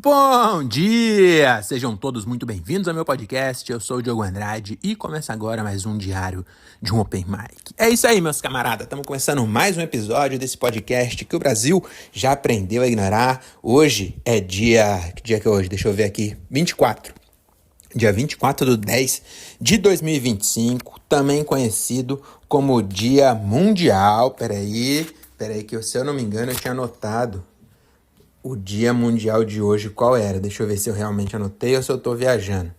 Bom dia! Sejam todos muito bem-vindos ao meu podcast. Eu sou o Diogo Andrade e começa agora mais um diário de um Open Mic. É isso aí, meus camaradas. Estamos começando mais um episódio desse podcast que o Brasil já aprendeu a ignorar. Hoje é dia... Que dia que é hoje? Deixa eu ver aqui. 24. Dia 24/10 de 2025, também conhecido como Dia Mundial. Peraí que se eu não me engano eu tinha anotado o Dia Mundial de hoje qual era. Deixa eu ver se eu realmente anotei ou se eu tô viajando.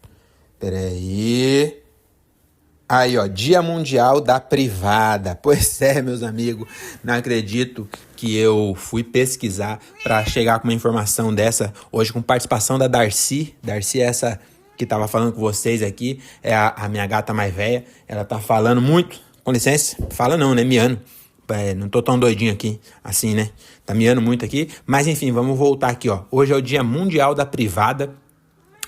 Peraí. Aí, ó, Dia Mundial da Privada. Pois é, meus amigos, não acredito que eu fui pesquisar para chegar com uma informação dessa hoje com participação da Darcy. Darcy é essa que tava falando com vocês aqui, é a minha gata mais velha. Ela tá falando muito, com licença, fala não, né, miando. Não tô tão doidinho aqui, assim, né? Tá miando muito aqui. Mas, enfim, vamos voltar aqui, ó. Hoje é o Dia Mundial da Privada.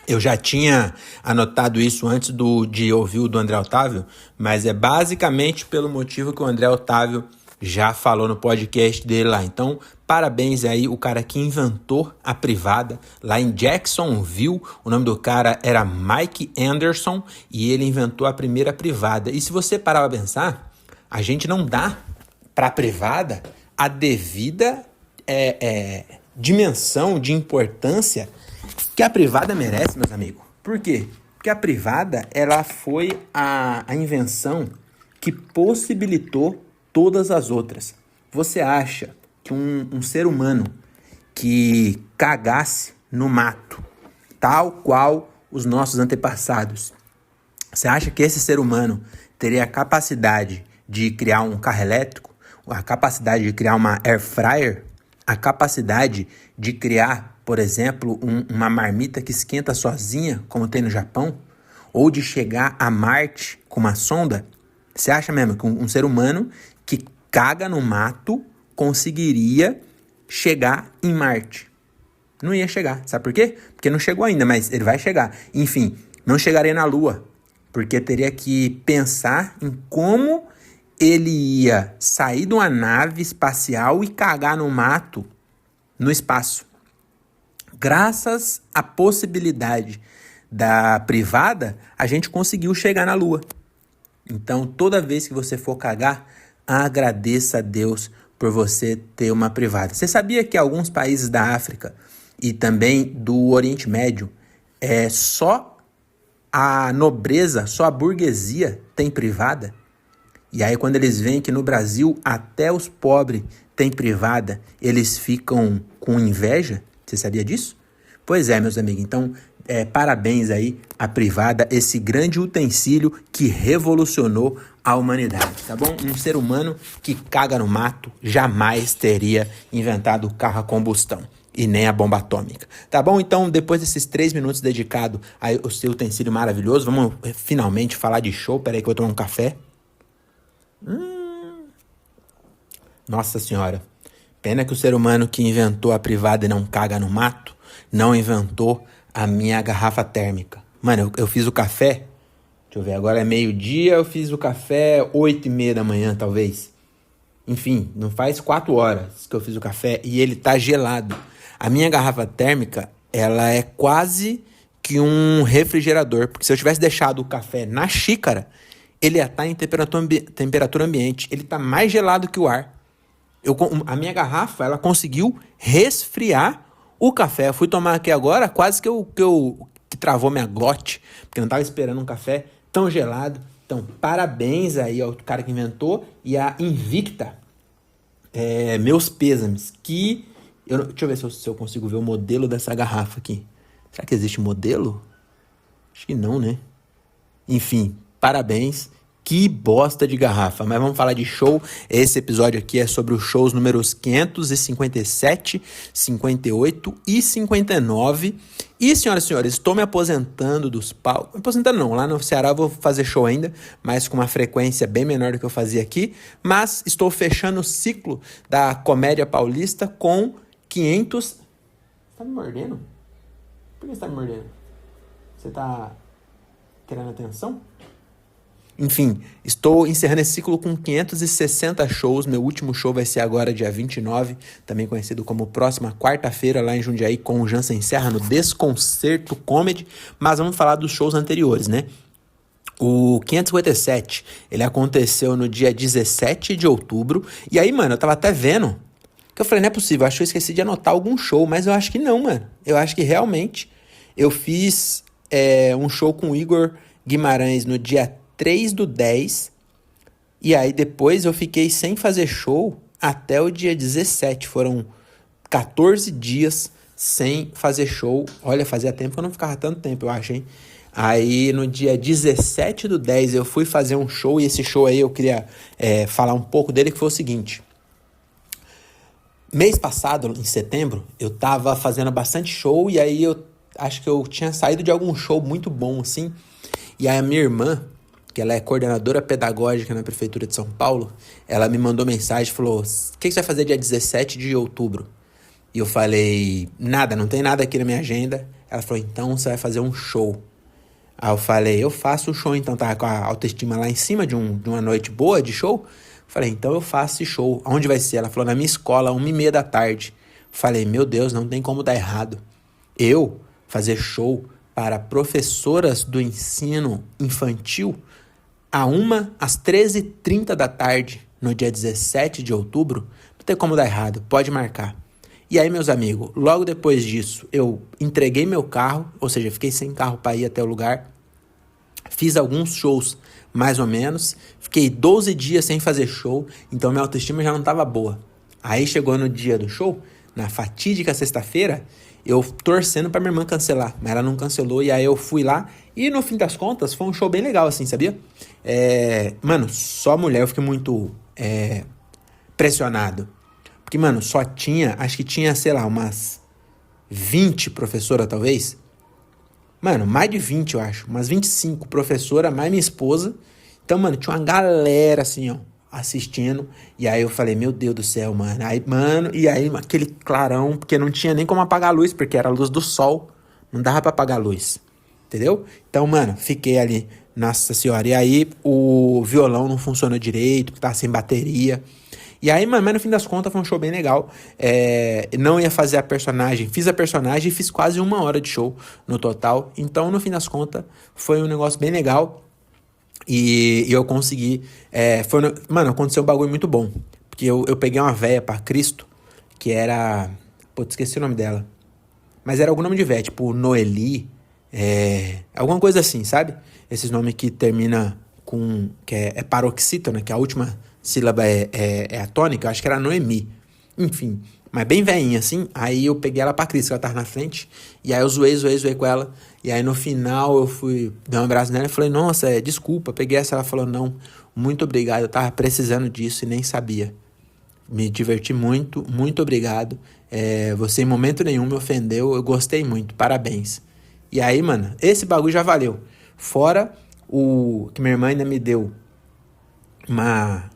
Eu já tinha anotado isso antes de ouvir o do André Otávio, mas é basicamente pelo motivo que o André Otávio já falou no podcast dele lá. Então, parabéns aí, o cara que inventou a privada lá em Jacksonville. O nome do cara era Mike Anderson e ele inventou a primeira privada. E se você parar pra pensar, a gente não dá para a privada a devida dimensão de importância que a privada merece, meus amigos. Por quê? Porque a privada ela foi a invenção que possibilitou todas as outras. Você acha que um ser humano que cagasse no mato, tal qual os nossos antepassados, você acha que esse ser humano teria a capacidade de criar um carro elétrico, a capacidade de criar uma air fryer, a capacidade de criar, por exemplo, uma marmita que esquenta sozinha, como tem no Japão, ou de chegar a Marte com uma sonda? Você acha mesmo que um ser humano que caga no mato conseguiria chegar em Marte? Não ia chegar. Sabe por quê? Porque não chegou ainda, mas ele vai chegar. Enfim, não chegaria na Lua, porque teria que pensar em como ele ia sair de uma nave espacial e cagar no mato no espaço. Graças à possibilidade da privada, a gente conseguiu chegar na Lua. Então, toda vez que você for cagar, agradeça a Deus por você ter uma privada. Você sabia que alguns países da África e também do Oriente Médio, só a nobreza, só a burguesia tem privada? E aí, quando eles veem que no Brasil até os pobres têm privada, eles ficam com inveja? Você sabia disso? Pois é, meus amigos. Então, parabéns aí à privada, esse grande utensílio que revolucionou a humanidade, tá bom? Um ser humano que caga no mato jamais teria inventado o carro a combustão e nem a bomba atômica, tá bom? Então, depois desses 3 minutos dedicados ao seu utensílio maravilhoso, vamos finalmente falar de show. Peraí que eu vou tomar um café. Nossa senhora, pena que o ser humano que inventou a privada e não caga no mato não inventou a minha garrafa térmica. Mano, eu fiz o café, deixa eu ver, agora é meio-dia, eu fiz o café 8:30 da manhã, talvez. Enfim, não faz 4 horas que eu fiz o café e ele tá gelado. A minha garrafa térmica, ela é quase que um refrigerador, porque se eu tivesse deixado o café na xícara, ele ia estar em temperatura ambiente. Ele está mais gelado que o ar. A minha garrafa, ela conseguiu resfriar o café. Eu fui tomar aqui agora, quase que travou minha glote, porque eu não estava esperando um café tão gelado. Então, parabéns aí ao cara que inventou e a Invicta. Meus pêsames. Deixa eu ver se eu consigo ver o modelo dessa garrafa aqui. Será que existe modelo? Acho que não, né? Enfim, parabéns, que bosta de garrafa. Mas vamos falar de show. Esse episódio aqui é sobre os shows números 557, 58 e 59. E, senhoras e senhores, estou me aposentando dos palcos. Me aposentando não, lá no Ceará eu vou fazer show ainda, mas com uma frequência bem menor do que eu fazia aqui. Mas estou fechando o ciclo da comédia paulista com 500... Você tá me mordendo? Por que você tá me mordendo? Você tá querendo atenção? Enfim, estou encerrando esse ciclo com 560 shows. Meu último show vai ser agora dia 29, também conhecido como próxima quarta-feira, lá em Jundiaí, com o Jansen Serra, no Desconcerto Comedy. Mas vamos falar dos shows anteriores, né? O 557, ele aconteceu no dia 17 de outubro. E aí, mano, eu tava até vendo, que eu falei, não é possível, acho que eu esqueci de anotar algum show, mas eu acho que não, mano. Eu acho que realmente eu fiz um show com o Igor Guimarães no dia 3/10, e aí depois eu fiquei sem fazer show até o dia 17. Foram 14 dias sem fazer show. Olha, fazia tempo que eu não ficava tanto tempo, eu acho, hein? Aí no dia 17/10 eu fui fazer um show, e esse show aí eu queria falar um pouco dele, que foi o seguinte. Mês passado, em setembro, eu tava fazendo bastante show, e aí eu acho que eu tinha saído de algum show muito bom, assim. E aí a minha irmã, que ela é coordenadora pedagógica na Prefeitura de São Paulo, ela me mandou mensagem e falou, o que você vai fazer dia 17 de outubro? E eu falei, nada, não tem nada aqui na minha agenda. Ela falou, então você vai fazer um show. Aí eu falei, eu faço o show, então, tava com a autoestima lá em cima de uma noite boa de show. Falei, então eu faço esse show. Onde vai ser? Ela falou, na minha escola, 1h30 da tarde. Falei, meu Deus, não tem como dar errado. Eu fazer show para professoras do ensino infantil às 13h30 da tarde, no dia 17 de outubro, não tem como dar errado, pode marcar. E aí, meus amigos, logo depois disso, eu entreguei meu carro, ou seja, fiquei sem carro para ir até o lugar, fiz alguns shows, mais ou menos, fiquei 12 dias sem fazer show, então minha autoestima já não estava boa. Aí chegou no dia do show, na fatídica sexta-feira, eu torcendo pra minha irmã cancelar, mas ela não cancelou, e aí eu fui lá, e no fim das contas, foi um show bem legal, assim, sabia? Mano, só mulher, eu fiquei muito pressionado. Porque, mano, acho que tinha, sei lá, umas 20 professoras, talvez. Mano, mais de 20, eu acho. Umas 25 professoras, mais minha esposa. Então, mano, tinha uma galera, assim, ó, assistindo. E aí eu falei, meu Deus do céu, mano. Aí, mano, e aí aquele clarão, porque não tinha nem como apagar a luz, porque era a luz do sol. Não dava pra apagar a luz. Entendeu? Então, mano, fiquei ali, nossa senhora. E aí o violão não funcionou direito, porque tava sem bateria. E aí, mano, mas no fim das contas foi um show bem legal. Não ia fazer a personagem, fiz a personagem e fiz quase 1 hora de show no total. Então, no fim das contas, foi um negócio bem legal. E eu consegui. Mano, aconteceu um bagulho muito bom. Porque eu peguei uma véia pra Cristo, que era. Putz, esqueci o nome dela. Mas era algum nome de véia, tipo Noeli. Alguma coisa assim, sabe? Esses nomes que termina com. Que é paroxítona, que a última sílaba é a tônica, acho que era Noemi. Enfim, mas bem veinha, assim. Aí eu peguei ela pra Cristo, que ela tava na frente. E aí eu zoei com ela. E aí no final eu fui dar um abraço nela e falei, nossa, desculpa, peguei essa. Ela falou, não, muito obrigado, eu tava precisando disso e nem sabia. Me diverti muito, muito obrigado. Você em momento nenhum me ofendeu, eu gostei muito, parabéns. E aí, mano, esse bagulho já valeu. Fora o que minha irmã ainda me deu uma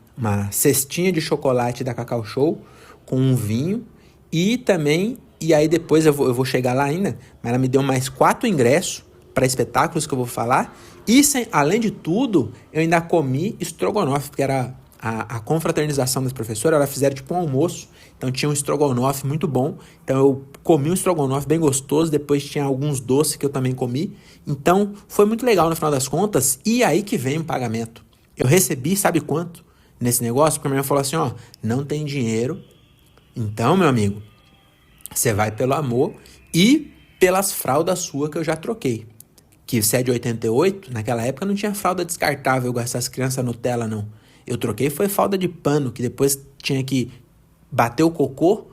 cestinha de chocolate da Cacau Show com um vinho e também, e aí depois eu vou chegar lá ainda, mas ela me deu mais 4 ingressos para espetáculos que eu vou falar e além de tudo, eu ainda comi estrogonofe, porque era a confraternização das professoras, elas fizeram tipo um almoço, então tinha um estrogonofe muito bom, então eu comi um estrogonofe bem gostoso, depois tinha alguns doces que eu também comi, então foi muito legal no final das contas, e aí que vem o pagamento. Eu recebi, sabe quanto? Nesse negócio, porque a minha mãe falou assim, ó, não tem dinheiro, então, meu amigo, você vai pelo amor e pelas fraldas suas que eu já troquei. Que você é de 88, naquela época não tinha fralda descartável igual essas crianças Nutella, não. Eu troquei foi fralda de pano, que depois tinha que bater o cocô,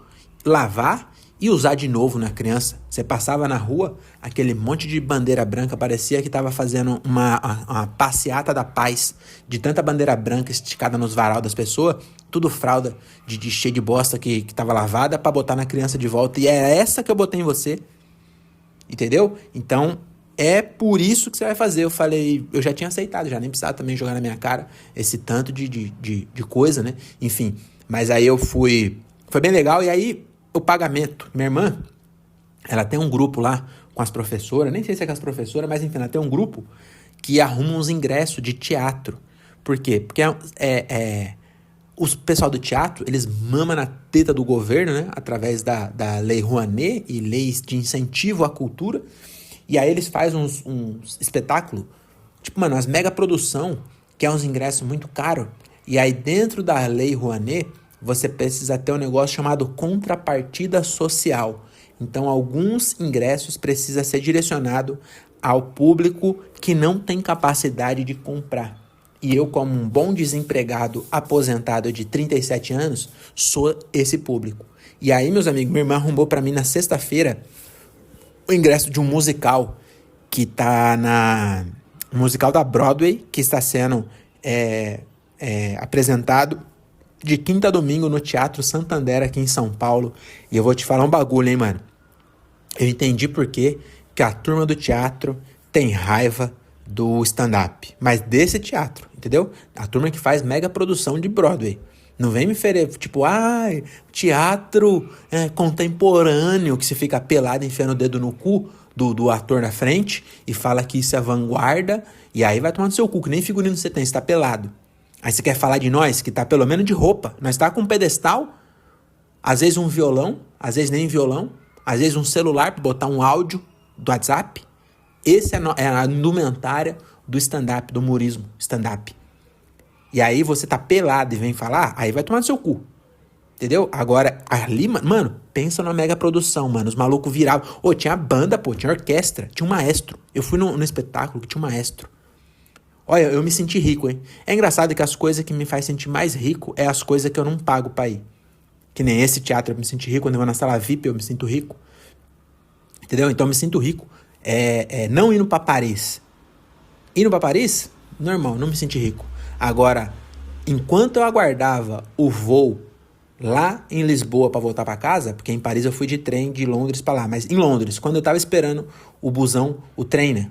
lavar e usar de novo na criança. Você passava na rua, aquele monte de bandeira branca, parecia que estava fazendo uma passeata da paz, de tanta bandeira branca esticada nos varal das pessoas, tudo fralda de cheio de bosta que tava lavada pra botar na criança de volta. E é essa que eu botei em você. Entendeu? Então, é por isso que você vai fazer. Eu falei, eu já tinha aceitado, já nem precisava também jogar na minha cara esse tanto de coisa, né? Enfim, mas aí eu fui... Foi bem legal. E aí, o pagamento. Minha irmã, ela tem um grupo lá com as professoras, nem sei se é com as professoras, mas enfim, ela tem um grupo que arruma uns ingressos de teatro. Por quê? Porque os pessoal do teatro, eles mamam na teta do governo, né? Através da Lei Rouanet e leis de incentivo à cultura. E aí eles fazem uns espetáculos, tipo, mano, umas mega produção, que é uns ingressos muito caros. E aí dentro da Lei Rouanet, você precisa ter um negócio chamado contrapartida social. Então alguns ingressos precisam ser direcionados ao público que não tem capacidade de comprar. E eu, como um bom desempregado aposentado de 37 anos, sou esse público. E aí, meus amigos, minha irmã arrumou para mim na sexta-feira o ingresso de um musical que tá um musical da Broadway, que está sendo apresentado de quinta a domingo no Teatro Santander aqui em São Paulo. E eu vou te falar um bagulho, hein, mano. Eu entendi por que a turma do teatro tem raiva do stand-up, mas desse teatro, entendeu? A turma que faz mega produção de Broadway. Não vem me ferir, tipo, teatro contemporâneo, que você fica pelado enfiando o dedo no cu do ator na frente e fala que isso é vanguarda, e aí vai tomar no seu cu, que nem figurino você tem, você tá pelado. Aí você quer falar de nós, que tá pelo menos de roupa. Nós tá com um pedestal, às vezes um violão, às vezes nem violão, às vezes um celular pra botar um áudio do WhatsApp. Esse é a indumentária do stand-up, do humorismo stand-up. E aí você tá pelado e vem falar, aí vai tomar no seu cu. Entendeu? Agora, ali, mano, pensa numa mega produção, mano. Os malucos viravam. Tinha banda, tinha orquestra, tinha um maestro. Eu fui no espetáculo que tinha um maestro. Olha, eu me senti rico, hein? É engraçado que as coisas que me fazem sentir mais rico é as coisas que eu não pago pra ir. Que nem esse teatro, eu me senti rico. Quando eu vou na sala VIP, eu me sinto rico. Entendeu? Então eu me sinto rico. Não indo pra Paris. Indo pra Paris, normal, não me senti rico. Agora, enquanto eu aguardava o voo lá em Lisboa pra voltar pra casa, porque em Paris eu fui de trem de Londres pra lá, mas em Londres, quando eu tava esperando o busão, o trem, né?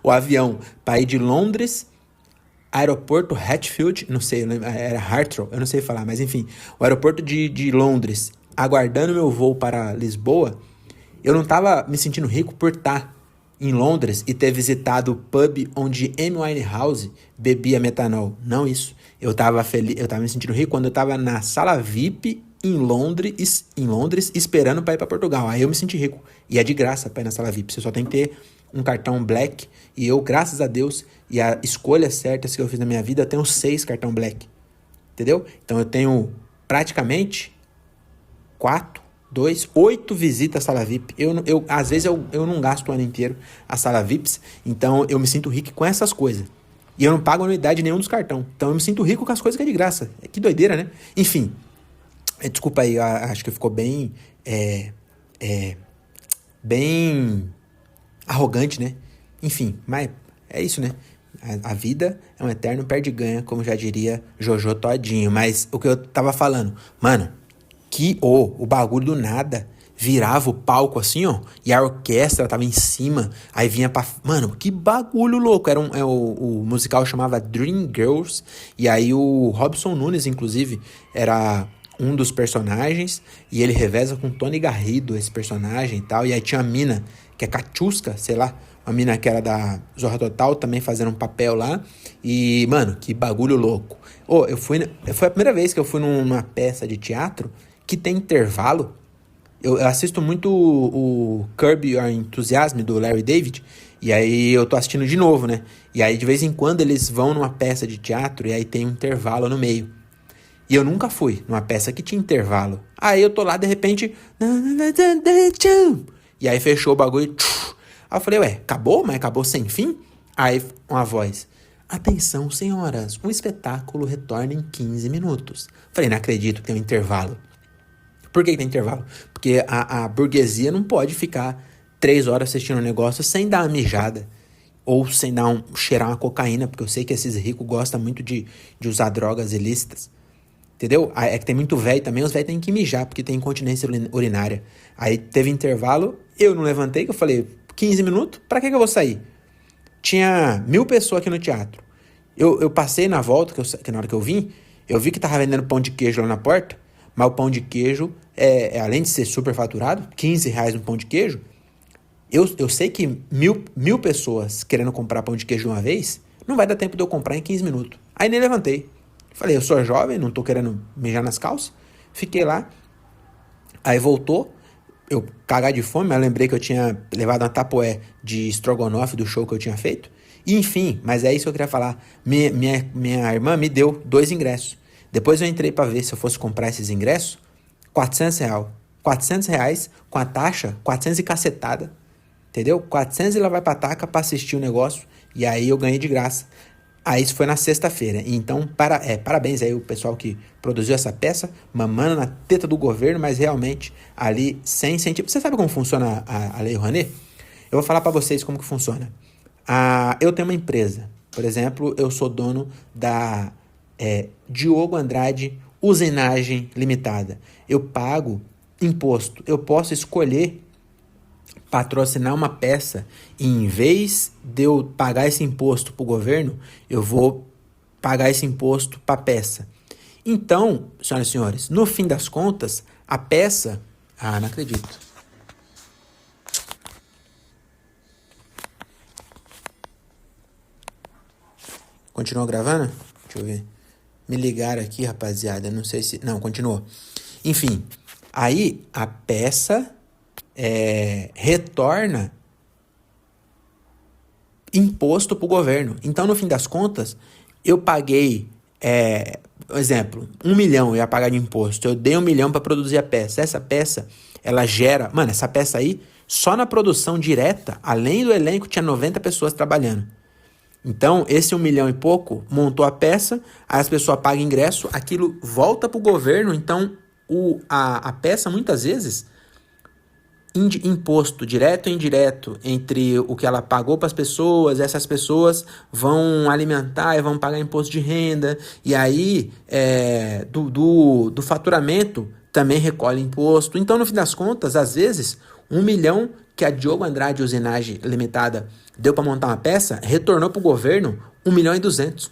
O avião pra ir de Londres, aeroporto Hatfield, não sei, era Heathrow, eu não sei falar, mas enfim, o aeroporto de Londres, aguardando meu voo para Lisboa, eu não tava me sentindo rico por estar em Londres e ter visitado o pub onde Amy Winehouse bebia metanol. Não isso. Eu tava me sentindo rico quando eu tava na sala VIP em Londres esperando para ir para Portugal. Aí eu me senti rico. E é de graça para ir na sala VIP. Você só tem que ter um cartão Black. E eu, graças a Deus, e a escolha certa que eu fiz na minha vida, eu tenho 6 cartão Black. Entendeu? Então eu tenho praticamente 8 visitas à sala VIP. Às vezes eu não gasto o ano inteiro a sala VIPs, então eu me sinto rico com essas coisas. E eu não pago anuidade nenhum dos cartões. Então eu me sinto rico com as coisas que é de graça. Que doideira, né? Enfim, desculpa aí, acho que ficou bem arrogante, né? Enfim, mas é isso, né? A vida é um eterno perde-ganha, como já diria Jojo Todinho. Mas o que eu tava falando, mano, que o bagulho do nada virava o palco assim, ó, e a orquestra tava em cima, aí vinha pra... Mano, que bagulho louco. O musical chamava Dream Girls, e aí o Robson Nunes, inclusive, era um dos personagens, e ele reveza com Tony Garrido, esse personagem e tal, e aí tinha a mina, que é Katiuska, sei lá, uma mina que era da Zorra Total, também fazendo um papel lá, e, mano, que bagulho louco. Foi a primeira vez que eu fui numa peça de teatro que tem intervalo. Eu assisto muito o Curb Your Enthusiasm, do Larry David, e aí eu tô assistindo de novo, né? E aí de vez em quando eles vão numa peça de teatro e aí tem um intervalo no meio. E eu nunca fui numa peça que tinha intervalo. Aí eu tô lá, de repente... E aí fechou o bagulho. Aí eu falei, acabou? Mas acabou sem fim? Aí uma voz... Atenção, senhoras, um espetáculo retorna em 15 minutos. Falei, não acredito que tem um intervalo. Por que tem intervalo? Porque a burguesia não pode ficar 3 horas assistindo um negócio sem dar uma mijada. Ou sem cheirar uma cocaína, porque eu sei que esses ricos gostam muito de usar drogas ilícitas. Entendeu? É que tem muito velho também, os velhos têm que mijar, porque tem incontinência urinária. Aí teve intervalo, eu não levantei, que eu falei, 15 minutos, pra que eu vou sair? Tinha 1.000 pessoas aqui no teatro. Eu passei na volta, que na hora que eu vi que tava vendendo pão de queijo lá na porta, mas o pão de queijo, além de ser super faturado, R$15 um pão de queijo, eu sei que mil pessoas querendo comprar pão de queijo de uma vez, não vai dar tempo de eu comprar em 15 minutos. Aí nem levantei. Falei, eu sou jovem, não tô querendo mijar nas calças. Fiquei lá. Aí voltou, eu cagar de fome, mas lembrei que eu tinha levado uma tapoé de estrogonofe do show que eu tinha feito. E enfim, mas é isso que eu queria falar. Minha irmã me deu 2 ingressos. Depois eu entrei pra ver se eu fosse comprar esses ingressos. R$ 400. R$ 400 com a taxa, 400 e cacetada. Entendeu? 400 e ela vai pra taca pra assistir o negócio. E aí eu ganhei de graça. Aí isso foi na sexta-feira. Então, parabéns aí o pessoal que produziu essa peça, mamando na teta do governo, mas realmente ali sem incentivo. Você sabe como funciona a Lei Rouanet? Eu vou falar para vocês como que funciona. Eu tenho uma empresa. Por exemplo, eu sou dono da Diogo Andrade Usinagem Limitada. Eu pago imposto. Eu posso escolher patrocinar uma peça e em vez de eu pagar esse imposto para o governo, eu vou pagar esse imposto para a peça. Então, senhoras e senhores, no fim das contas, a peça... não acredito. Continuou gravando? Deixa eu ver. Me ligaram aqui, rapaziada. Não sei se... Não, continuou. Enfim, aí a peça... retorna imposto para o governo. Então, no fim das contas, eu paguei, por exemplo, 1 milhão eu ia pagar de imposto. Eu dei 1 milhão para produzir a peça. Essa peça, ela gera... Mano, essa peça aí, só na produção direta, além do elenco, tinha 90 pessoas trabalhando. Então, esse 1 milhão e pouco montou a peça, aí as pessoas pagam ingresso, aquilo volta para o governo. Então, a peça, muitas vezes... imposto direto e indireto entre o que ela pagou para as pessoas, essas pessoas vão alimentar e vão pagar imposto de renda, e aí do faturamento também recolhe imposto. Então, no fim das contas, às vezes, 1 milhão que a Diogo Andrade Usinagem Limitada deu para montar uma peça, retornou para o governo 1 milhão e 200.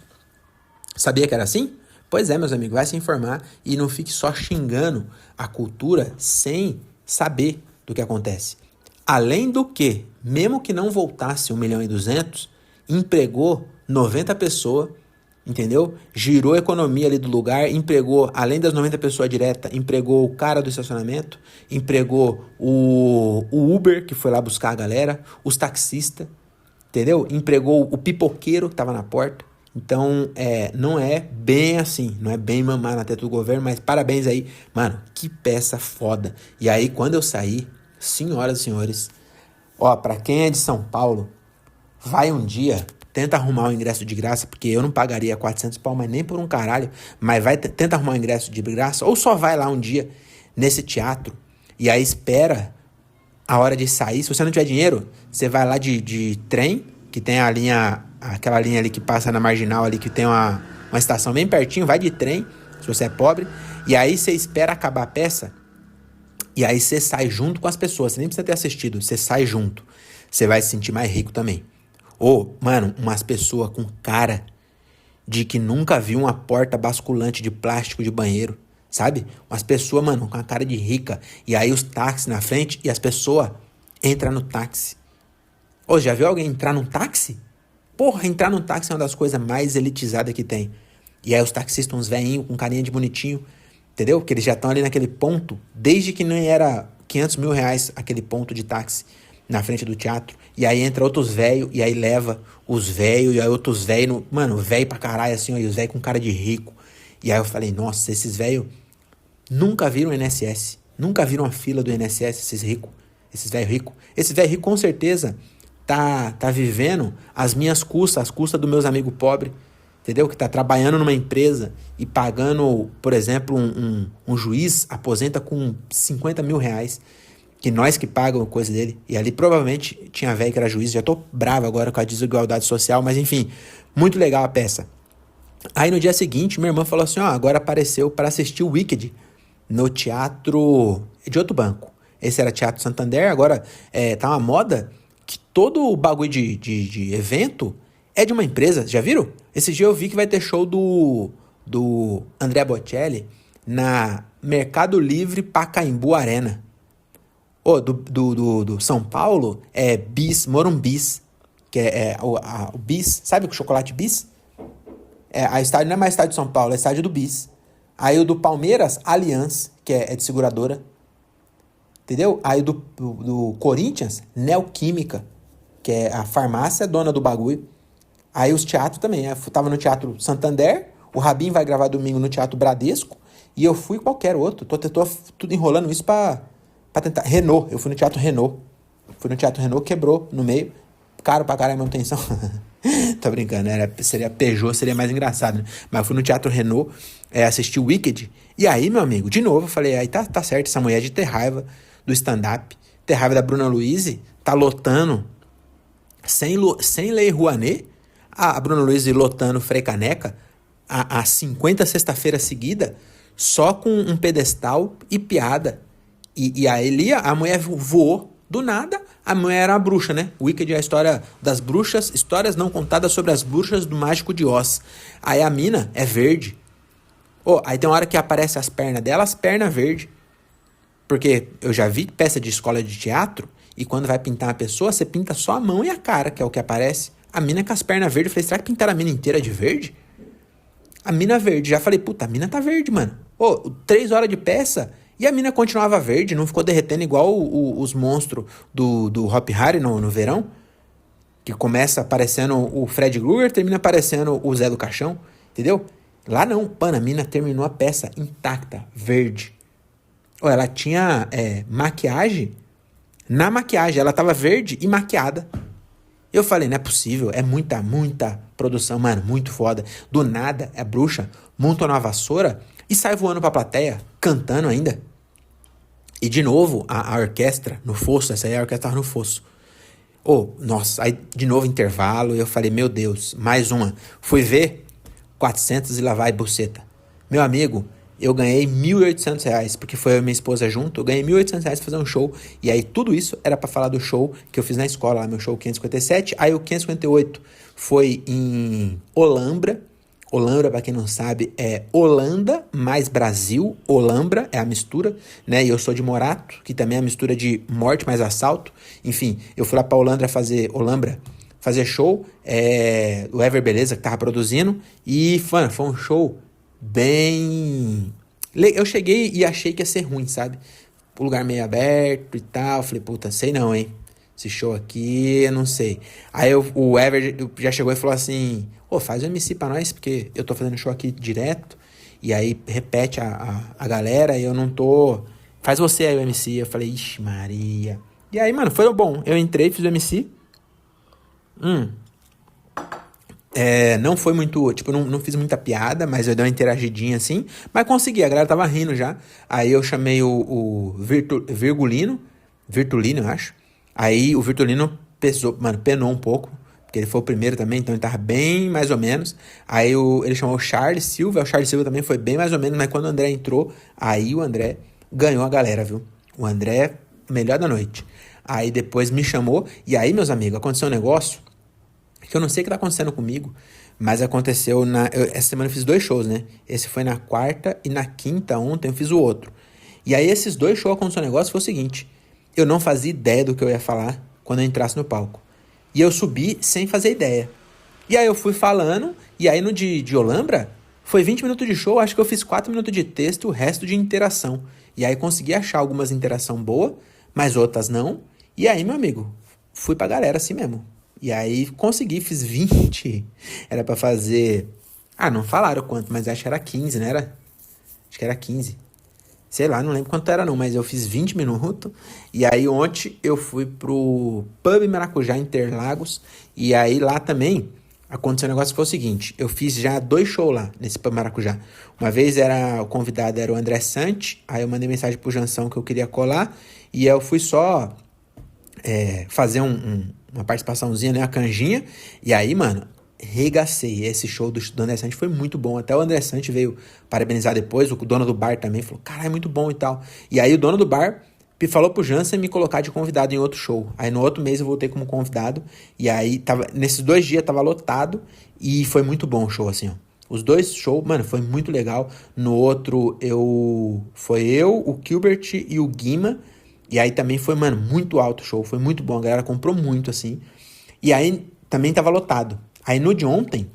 Sabia que era assim? Pois é, meus amigos, vai se informar e não fique só xingando a cultura sem saber do que acontece. Além do que, mesmo que não voltasse 1 milhão e 200, empregou 90 pessoas, entendeu? Girou a economia ali do lugar, empregou, além das 90 pessoas diretas, empregou o cara do estacionamento, empregou o Uber, que foi lá buscar a galera, os taxistas, entendeu? Empregou o pipoqueiro que estava na porta. Então, não é bem assim, não é bem mamar na teta do governo, mas parabéns aí. Mano, que peça foda. E aí, quando eu saí, senhoras e senhores, pra quem é de São Paulo, vai um dia, tenta arrumar um ingresso de graça, porque eu não pagaria 400 pau, mas nem por um caralho, mas tenta arrumar um ingresso de graça, ou só vai lá um dia nesse teatro, e aí espera a hora de sair. Se você não tiver dinheiro, você vai lá de trem, que tem aquela linha ali que passa na Marginal ali, que tem uma estação bem pertinho, vai de trem, se você é pobre, e aí você espera acabar a peça, e aí você sai junto com as pessoas, você nem precisa ter assistido, você sai junto, você vai se sentir mais rico também. Mano, umas pessoas com cara de que nunca viu uma porta basculante de plástico de banheiro, sabe? Umas pessoas, mano, com a cara de rica, e aí os táxis na frente, e as pessoas entram no táxi. Já viu alguém entrar num táxi? Porra, entrar num táxi é uma das coisas mais elitizadas que tem. E aí os taxistas, uns velhinhos com carinha de bonitinho, entendeu? Que eles já estão ali naquele ponto, desde que nem era 500 mil reais aquele ponto de táxi na frente do teatro. E aí entra outros velhos, e aí leva os velhos, e aí outros velhos, mano, velho pra caralho assim, e os velhos com cara de rico. E aí eu falei, nossa, esses velhos nunca viram o INSS, nunca viram a fila do INSS, esses ricos, esses velhos ricos. Esse velho rico com certeza tá vivendo as minhas custas, as custas dos meus amigos pobres, entendeu? Que tá trabalhando numa empresa e pagando, por exemplo, um juiz aposenta com 50 mil reais, que nós que pagamos coisa dele. E ali provavelmente tinha velho que era juiz, já tô bravo agora com a desigualdade social, mas enfim, muito legal a peça. Aí no dia seguinte, minha irmã falou assim, agora apareceu para assistir o Wicked no teatro de outro banco. Esse era Teatro Santander, agora tá uma moda que todo o bagulho de evento é de uma empresa, já viram? Esse dia eu vi que vai ter show do Andrea Bocelli na Mercado Livre Pacaembu Arena. Do São Paulo é Morumbis, que é o Bis, sabe o chocolate Bis? A estádio não é mais estádio de São Paulo, é estádio do Bis. Aí o do Palmeiras, Allianz, que é de seguradora. Entendeu? Aí o do Corinthians, Neoquímica, que é a farmácia dona do bagulho. Aí os teatros também. Eu tava no Teatro Santander, o Rabin vai gravar domingo no Teatro Bradesco, e eu fui qualquer outro. Tô tudo enrolando isso pra tentar. Renault, eu fui no Teatro Renault. Fui no Teatro Renault, quebrou no meio. Caro pra caralho a manutenção. Tô brincando, seria Peugeot, seria mais engraçado, né? Mas eu fui no Teatro Renault, assisti o Wicked. E aí, meu amigo, de novo, eu falei, aí tá certo, essa mulher de ter raiva do stand-up, ter raiva da Bruna Luiz, tá lotando sem Lei Rouanet, a Bruna Luiz lotando Frei Caneca a 50 sexta-feira seguida, só com um pedestal e piada. E aí a mulher voou do nada. A mulher era uma bruxa, né? O Wicked é a história das bruxas, histórias não contadas sobre as bruxas do Mágico de Oz. Aí a mina é verde. Aí tem uma hora que aparece as pernas dela, as pernas verdes. Porque eu já vi peça de escola de teatro, e quando vai pintar uma pessoa, você pinta só a mão e a cara, que é o que aparece. A mina com as pernas verdes, eu falei, será que pintaram a mina inteira de verde? A mina verde, já falei, puta, a mina tá verde, mano. 3 horas de peça, e a mina continuava verde, não ficou derretendo igual os monstros do Hop Harry no verão, que começa aparecendo o Fred Krueger, termina aparecendo o Zé do Caixão, entendeu? Lá não, mano, a mina terminou a peça intacta, verde. Ela tinha maquiagem. Na maquiagem, ela tava verde e maquiada. Eu falei, não é possível, é muita produção, mano, muito foda. Do nada, a bruxa monta uma vassoura e sai voando pra plateia, cantando ainda. E de novo, a orquestra no fosso, essa aí a orquestra tava no fosso. Nossa, aí de novo intervalo, eu falei, meu Deus, mais uma. Fui ver, 400 e lá vai buceta. Meu amigo, eu ganhei R$1.800, porque foi eu e minha esposa junto, eu ganhei R$1.800 pra fazer um show, e aí tudo isso era pra falar do show que eu fiz na escola, lá, meu show 557, aí o 558 foi em Olambra, pra quem não sabe, é Holanda mais Brasil, Olambra é a mistura, né, e eu sou de Morato, que também é a mistura de morte mais assalto, enfim, eu fui lá pra Olambra fazer show, o Ever Beleza que tava produzindo, e, mano, foi um show bem... Eu cheguei e achei que ia ser ruim, sabe? O lugar meio aberto e tal. Falei, puta, sei não, hein? Esse show aqui, eu não sei. Aí o Ever já chegou e falou assim, faz o MC pra nós, porque eu tô fazendo show aqui direto. E aí repete a galera e eu não tô... Faz você aí o MC. Eu falei, ixi Maria. E aí, mano, foi bom. Eu entrei, fiz o MC. Não foi muito, tipo, não fiz muita piada, mas eu dei uma interagidinha assim, mas consegui, a galera tava rindo já. Aí eu chamei o Virtulino, eu acho. Aí o Virtulino penou um pouco, porque ele foi o primeiro também, então ele tava bem mais ou menos. Aí ele chamou o Charles Silva também foi bem mais ou menos, mas quando o André entrou, aí o André ganhou a galera, viu? O André, melhor da noite. Aí depois me chamou, e aí, meus amigos, aconteceu um negócio que eu não sei o que tá acontecendo comigo, mas aconteceu essa semana eu fiz 2 shows, né? Esse foi na quarta e na quinta, ontem eu fiz o outro. E aí esses 2 shows aconteceu um negócio, foi o seguinte, eu não fazia ideia do que eu ia falar quando eu entrasse no palco. E eu subi sem fazer ideia. E aí eu fui falando, e aí no de Olambra, foi 20 minutos de show, acho que eu fiz 4 minutos de texto, o resto de interação. E aí consegui achar algumas interação boa, mas outras não. E aí, meu amigo, fui pra galera assim mesmo. E aí consegui, fiz 20. Era pra fazer... não falaram quanto, mas acho que era 15, né? Acho que era 15. Sei lá, não lembro quanto era não, mas eu fiz 20 minutos. E aí ontem eu fui pro Pub Maracujá Interlagos. E aí lá também aconteceu um negócio que foi o seguinte. Eu fiz já 2 shows lá nesse Pub Maracujá. Uma vez o convidado era o André Sante. Aí eu mandei mensagem pro Jansão que eu queria colar. E eu fui só fazer uma participaçãozinha, né? A canjinha. E aí, mano, regacei. Esse show do André Sante foi muito bom. Até o André Sante veio parabenizar depois. O dono do bar também falou, caralho, é muito bom e tal. E aí o dono do bar falou pro Jansen me colocar de convidado em outro show. Aí no outro mês eu voltei como convidado. E aí, nesses 2 dias tava lotado. E foi muito bom o show, assim, ó. Os 2 shows, mano, foi muito legal. No outro, foi eu, o Gilbert e o Guima. E aí também foi, mano, muito alto o show. Foi muito bom, a galera comprou muito, assim. E aí, também tava lotado. Aí no de ontem,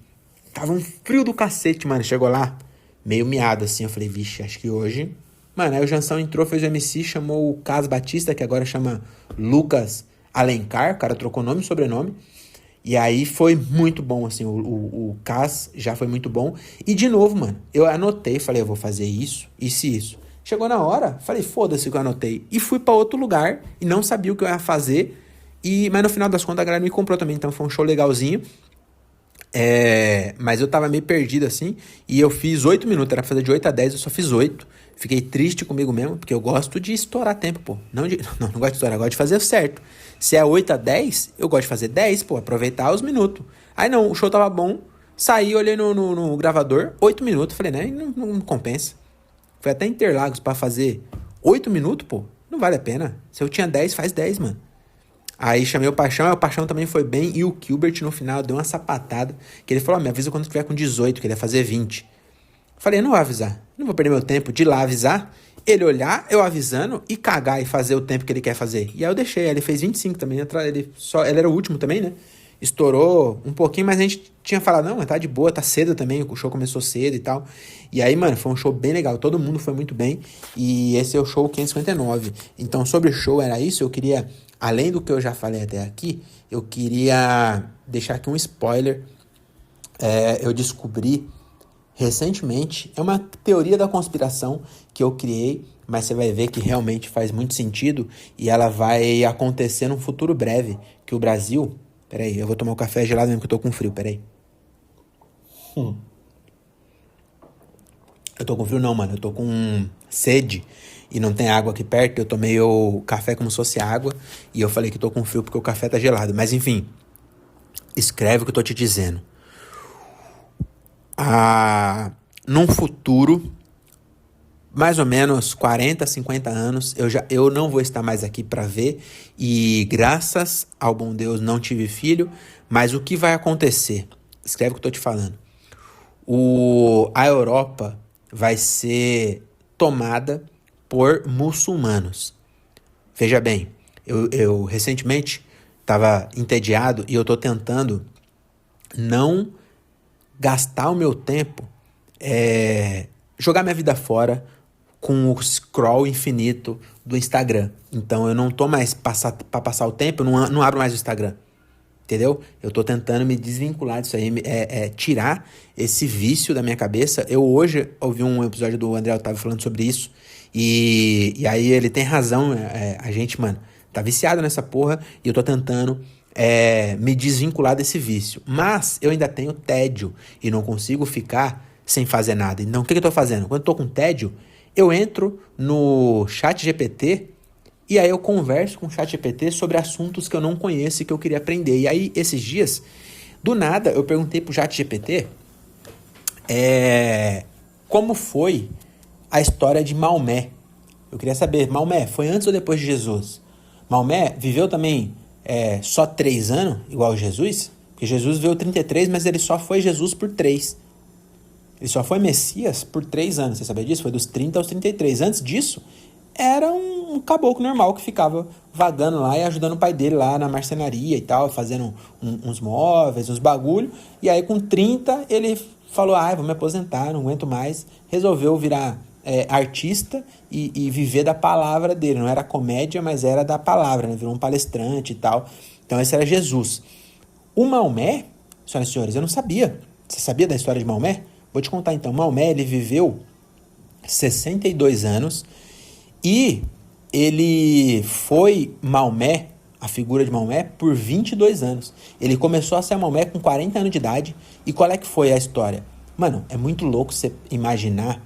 tava um frio do cacete, mano. Chegou lá, meio miado assim. Eu falei, vixe, acho que hoje... Mano, aí o Jansão entrou, fez o MC, chamou o Cas Batista, que agora chama Lucas Alencar. O cara trocou nome e sobrenome. E aí foi muito bom, assim, o Cas já foi muito bom. E de novo, mano, eu anotei, falei, eu vou fazer isso, isso e isso. Chegou na hora, falei, foda-se o que eu anotei. E fui pra outro lugar e não sabia o que eu ia fazer. Mas no final das contas a galera me comprou também, então foi um show legalzinho. Mas eu tava meio perdido assim, e eu fiz 8 minutos, era pra fazer de 8 a 10, eu só fiz 8. Fiquei triste comigo mesmo, porque eu gosto de estourar tempo, pô. Não gosto de estourar, eu gosto de fazer certo. Se é 8 a 10, eu gosto de fazer 10, pô, aproveitar os minutos. Aí não, o show tava bom, saí, olhei no gravador, 8 minutos, falei, né, não compensa. Fui até Interlagos pra fazer 8 minutos, pô, não vale a pena. Se eu tinha 10, faz 10, mano. Aí chamei o Paixão também foi bem, e o Gilbert no final deu uma sapatada, que ele falou, me avisa quando tiver com 18, que ele ia fazer 20. Falei, não vou avisar, não vou perder meu tempo de ir lá avisar, ele olhar, eu avisando, e cagar e fazer o tempo que ele quer fazer. E aí eu deixei, ele fez 25 também, ele era o último também, né? Estourou um pouquinho, mas a gente tinha falado, não, mas tá de boa, tá cedo também, o show começou cedo e tal. E aí, mano, foi um show bem legal, todo mundo foi muito bem, e esse é o show 559. Então, sobre o show era isso, eu queria, além do que eu já falei até aqui, eu queria deixar aqui um spoiler. Eu descobri recentemente, é uma teoria da conspiração que eu criei, mas você vai ver que realmente faz muito sentido e ela vai acontecer num futuro breve, que o Brasil... Peraí, eu vou tomar um café gelado mesmo que eu tô com frio, peraí. Eu tô com frio não, mano, eu tô com sede e não tem água aqui perto, eu tomei o café como se fosse água e eu falei que tô com frio porque o café tá gelado, mas enfim, escreve o que eu tô te dizendo. Num futuro, mais ou menos 40, 50 anos, eu não vou estar mais aqui para ver, e graças ao bom Deus não tive filho, mas o que vai acontecer? Escreve o que eu tô te falando. A Europa vai ser tomada por muçulmanos. Veja bem, eu recentemente estava entediado e eu tô tentando não gastar o meu tempo, jogar minha vida fora com o scroll infinito do Instagram. Então eu não tô mais para passar o tempo, eu não abro mais o Instagram. Entendeu? Eu tô tentando me desvincular disso aí, tirar esse vício da minha cabeça. Eu hoje ouvi um episódio do André Otávio falando sobre isso, e aí ele tem razão, a gente, mano, tá viciado nessa porra, e eu tô tentando me desvincular desse vício. Mas eu ainda tenho tédio, e não consigo ficar sem fazer nada. Então o que eu tô fazendo? Quando eu tô com tédio, eu entro no ChatGPT, e aí eu converso com o ChatGPT sobre assuntos que eu não conheço e que eu queria aprender. E aí, esses dias, do nada, eu perguntei pro ChatGPT como foi a história de Maomé. Eu queria saber, Maomé foi antes ou depois de Jesus? Maomé viveu também só 3 anos, igual Jesus? Porque Jesus viveu 33, mas ele só foi Jesus por 3. Ele só foi Messias por 3 anos, você sabia disso? Foi dos 30 aos 33. Antes disso, era um caboclo normal que ficava vagando lá e ajudando o pai dele lá na marcenaria e tal, fazendo uns móveis, uns bagulho. E aí com 30 ele falou, vou me aposentar, não aguento mais. Resolveu virar artista e viver da palavra dele. Não era comédia, mas era da palavra, né? Virou um palestrante e tal. Então esse era Jesus. O Maomé, senhoras e senhores, eu não sabia. Você sabia da história de Maomé? Vou te contar então. Maomé, ele viveu 62 anos e ele foi Maomé, a figura de Maomé, por 22 anos. Ele começou a ser Maomé com 40 anos de idade. E qual é que foi a história? Mano, é muito louco você imaginar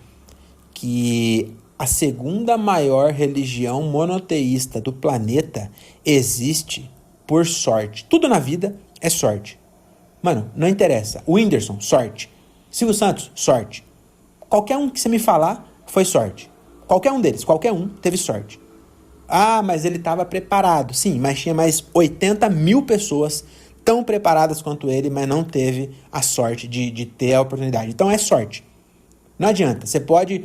que a segunda maior religião monoteísta do planeta existe por sorte. Tudo na vida é sorte. Mano, não interessa. O Whindersson, sorte. Silvio Santos, sorte. Qualquer um que você me falar foi sorte. Qualquer um deles, qualquer um teve sorte. Mas ele estava preparado. Sim, mas tinha mais 80 mil pessoas tão preparadas quanto ele, mas não teve a sorte de ter a oportunidade. Então é sorte. Não adianta. Você pode...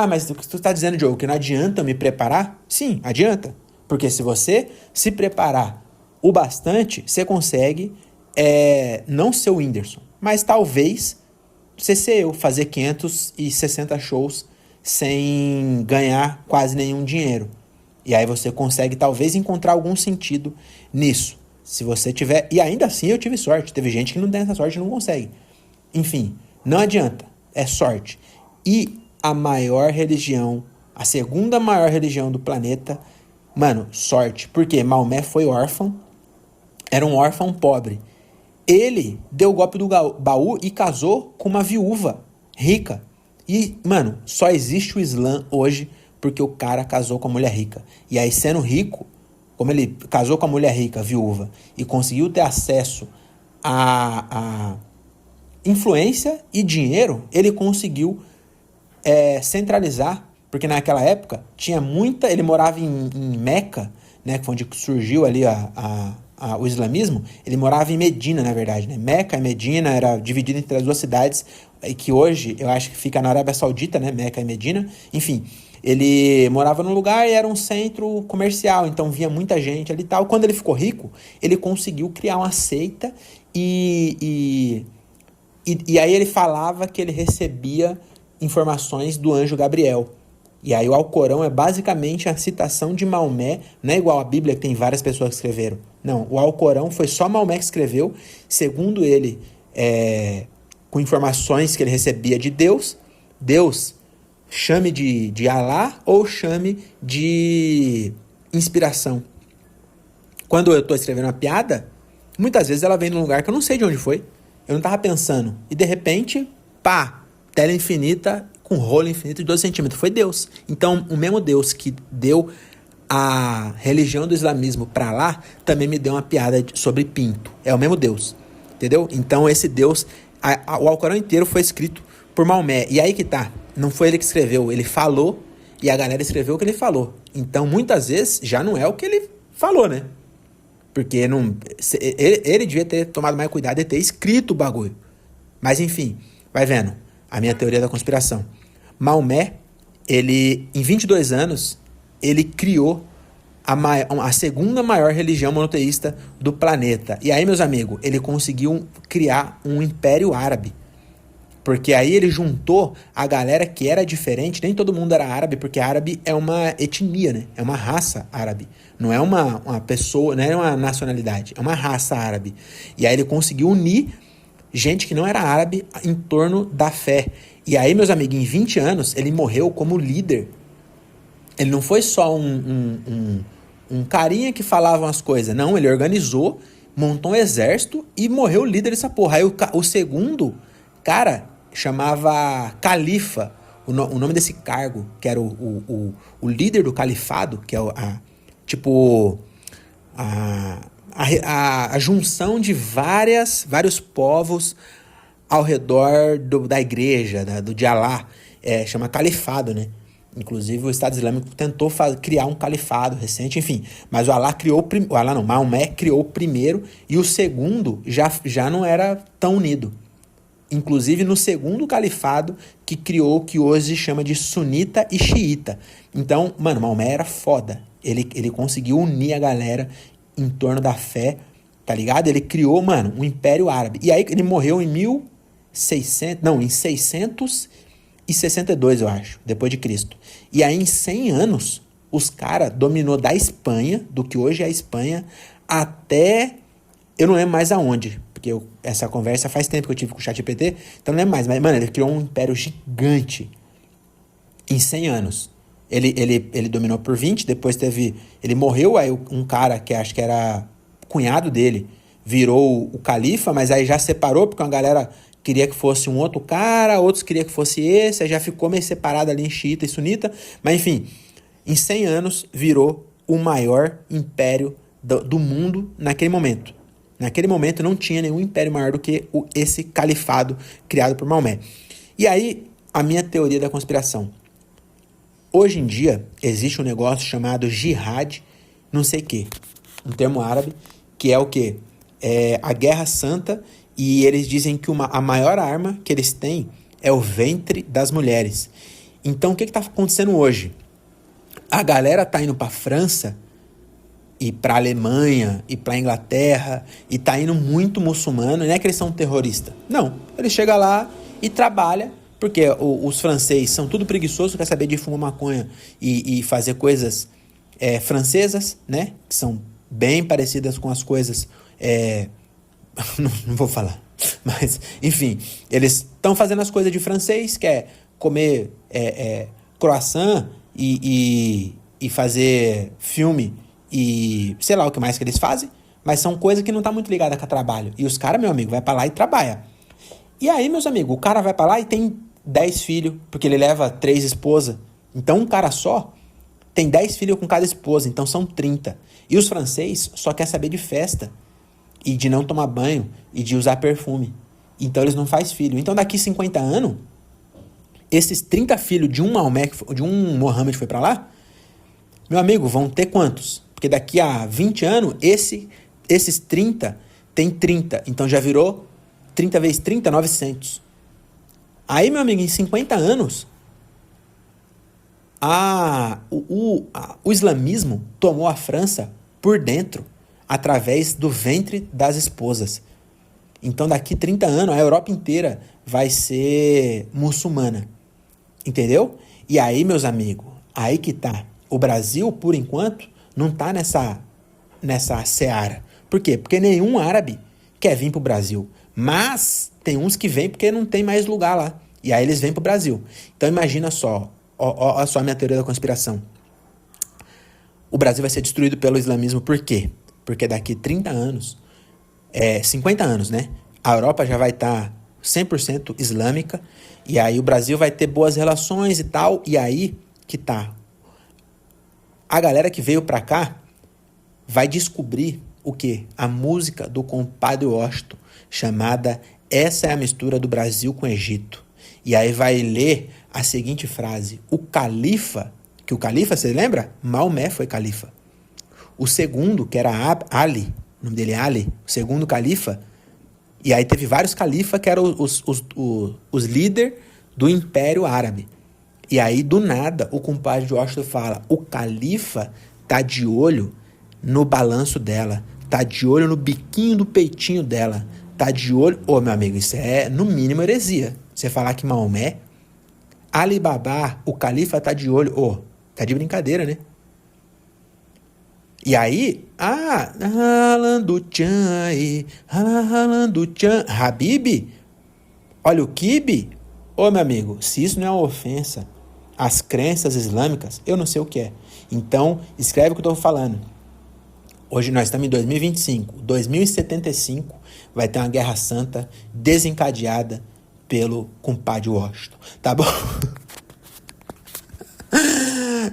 mas o que tu está dizendo, Diogo, que não adianta me preparar? Sim, adianta. Porque se você se preparar o bastante, você consegue não ser o Whindersson, mas talvez ser eu, fazer 560 shows sem ganhar quase nenhum dinheiro. E aí você consegue talvez encontrar algum sentido nisso. Se você tiver... E ainda assim eu tive sorte. Teve gente que não tem essa sorte e não consegue. Enfim, não adianta. É sorte. E a maior religião, a segunda maior religião do planeta, mano, sorte. Porque Maomé foi órfão, era um órfão pobre. Ele deu o golpe do baú e casou com uma viúva rica. E, mano, só existe o Islã hoje porque o cara casou com a mulher rica. E aí, sendo rico, como ele casou com a mulher rica, viúva, e conseguiu ter acesso a influência e dinheiro, ele conseguiu centralizar, porque naquela época tinha muita... Ele morava em Meca, né, que foi onde surgiu ali o islamismo. Ele morava em Medina, na verdade, né? Meca e Medina era dividido entre as duas cidades, que hoje eu acho que fica na Arábia Saudita, né? Meca e Medina. Enfim, ele morava num lugar e era um centro comercial, então vinha muita gente ali e tal. Quando ele ficou rico, ele conseguiu criar uma seita e aí ele falava que ele recebia informações do anjo Gabriel. E aí o Alcorão é basicamente a citação de Maomé, não é igual a Bíblia que tem várias pessoas que escreveram. Não, o Alcorão foi só Maomé que escreveu, segundo ele, com informações que ele recebia de Deus. Deus, chame de Alá ou chame de inspiração. Quando eu estou escrevendo uma piada, muitas vezes ela vem num lugar que eu não sei de onde foi. Eu não estava pensando. E de repente, pá, tela infinita com rolo infinito de 12 centímetros. Foi Deus. Então, o mesmo Deus que deu a religião do islamismo pra lá, também me deu uma piada sobre pinto. É o mesmo Deus. Entendeu? Então, esse Deus... o Alcorão inteiro foi escrito por Maomé. E aí que tá. Não foi ele que escreveu. Ele falou e a galera escreveu o que ele falou. Então, muitas vezes, já não é o que ele falou, né? Porque não, ele devia ter tomado mais cuidado e ter escrito o bagulho. Mas enfim, vai vendo. A minha teoria da conspiração. Maomé, ele, em 22 anos, ele criou a segunda maior religião monoteísta do planeta. E aí, meus amigos, ele conseguiu criar um império árabe. Porque aí ele juntou a galera que era diferente. Nem todo mundo era árabe, porque árabe é uma etnia, né? É uma raça árabe. Não é uma pessoa, não é uma nacionalidade. É uma raça árabe. E aí ele conseguiu unir gente que não era árabe em torno da fé. E aí, meus amigos, em 20 anos, ele morreu como líder. Ele não foi só um carinha que falava umas coisas. Não, ele organizou, montou um exército e morreu líder dessa porra. Aí o segundo cara chamava Califa, o nome desse cargo, que era o líder do califado, que é a junção de vários povos ao redor da igreja, do Alá, chama califado, né? Inclusive o Estado Islâmico tentou criar um califado recente, enfim. Mas Maomé criou o primeiro e o segundo já não era tão unido. Inclusive no segundo califado que criou o que hoje se chama de sunita e xiita. Então, mano, Maomé era foda. Ele conseguiu unir a galera em torno da fé, tá ligado? Ele criou, mano, um império árabe. E aí ele morreu em 662, eu acho, depois de Cristo. E aí em 100 anos, os caras dominou da Espanha, do que hoje é a Espanha, até... Eu não lembro mais aonde, porque essa conversa faz tempo que eu tive com o ChatGPT, então não lembro mais. Mas, mano, ele criou um império gigante em 100 anos. Ele dominou por 20, depois ele morreu, aí um cara que acho que era cunhado dele virou o califa, mas aí já separou, porque uma galera queria que fosse um outro cara, outros queriam que fosse esse, aí já ficou meio separado ali em xiita e sunita, mas enfim, em 100 anos virou o maior império do mundo naquele momento. Naquele momento não tinha nenhum império maior do que esse califado criado por Maomé. E aí, a minha teoria da conspiração. Hoje em dia, existe um negócio chamado jihad, não sei o quê. Um termo árabe, que é o quê? É a guerra santa, e eles dizem que a maior arma que eles têm é o ventre das mulheres. Então, o que está acontecendo hoje? A galera tá indo para a França ir para a Alemanha, ir para a Inglaterra, e tá indo muito muçulmano, não é que eles são terroristas. Não, ele chega lá e trabalha, porque os franceses são tudo preguiçosos, quer saber de fumar maconha e fazer coisas francesas, né? Que são bem parecidas com as coisas... não vou falar, mas enfim, eles estão fazendo as coisas de francês, que é comer croissant e fazer filme e sei lá o que mais que eles fazem, mas são coisas que não tá muito ligada com o trabalho. E os caras, meu amigo, vai pra lá e trabalha. E aí, meus amigos, o cara vai pra lá e tem 10 filhos, porque ele leva 3 esposas. Então, um cara só tem 10 filhos com cada esposa, então são 30. E os franceses só querem saber de festa e de não tomar banho e de usar perfume. Então, eles não fazem filho. Então, daqui 50 anos, esses 30 filhos de um Maomé, de um Mohammed que foi pra lá, meu amigo, vão ter quantos? Porque daqui a 20 anos, esses 30 tem 30. Então já virou 30 vezes 30, 900. Aí, meu amigo, em 50 anos, o islamismo tomou a França por dentro, através do ventre das esposas. Então, daqui 30 anos, a Europa inteira vai ser muçulmana. Entendeu? E aí, meus amigos, aí que tá. O Brasil, por enquanto, não tá nessa seara. Por quê? Porque nenhum árabe quer vir pro Brasil. Mas tem uns que vêm porque não tem mais lugar lá. E aí eles vêm pro Brasil. Então imagina só, ó só a minha teoria da conspiração. O Brasil vai ser destruído pelo islamismo por quê? Porque daqui 30 anos, 50 anos, né? A Europa já vai estar 100% islâmica. E aí o Brasil vai ter boas relações e tal. E aí que tá. A galera que veio pra cá vai descobrir o quê? A música do compadre Washington, chamada Essa é a Mistura do Brasil com o Egito. E aí vai ler a seguinte frase: o califa, que o califa, você lembra? Maomé foi califa. O segundo, que era Ali, o nome dele é Ali, o segundo califa, e aí teve vários califas que eram os líderes do Império Árabe. E aí, do nada, o compadre de Washington fala: o califa tá de olho no balanço dela, tá de olho no biquinho do peitinho dela, tá de olho... Ô, meu amigo, isso é, no mínimo, heresia. Você falar que Maomé, Ali Baba, o califa tá de olho... Ô, tá de brincadeira, né? E aí, Halando Chan, Habib, olha o Kibe. Ô, meu amigo, se isso não é uma ofensa às crenças islâmicas, eu não sei o que é. Então, escreve o que eu estou falando. Hoje nós estamos em 2025. 2075 vai ter uma guerra santa desencadeada pelo compadre Washington. Tá bom?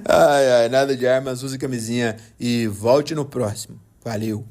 Ai, nada de armas, use camisinha e volte no próximo. Valeu.